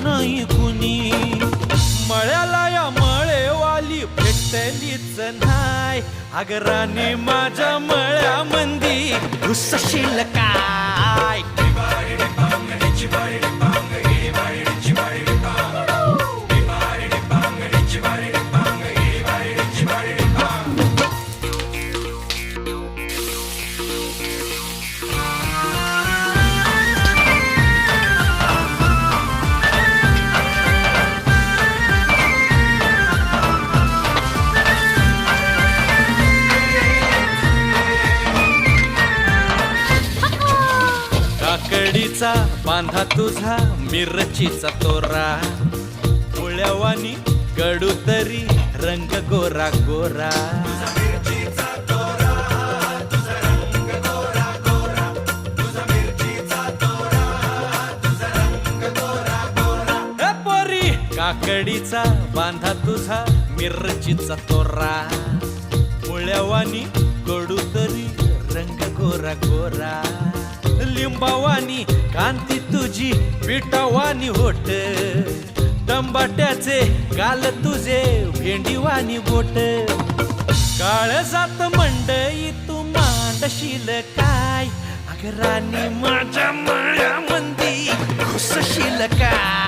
नाही कुणी. मळ्याला या मळेवाली भेटलीच नाय. अग राणी माझ्या मळ्यामंदी घुसशील काय. काकडीचा बांधा तुझा मिरचीचा तोरा. मुळ्यावानी कडू तरी रंग गोरा गोरा. पोरी काकडीचा बांधा तुझा मिरचीचा तोरा. मुळ्यावानी कडू तरी रंग गोरा गोरा. लिंबावानी कांती तुझी पिठावानी होट. टंबाट्याचे गाल तुझे भेंडीवानी बोट. काळजात मंडई तू मांडशील काय. अग राणी माझ्या मळ्यामंदी घुसशील काय.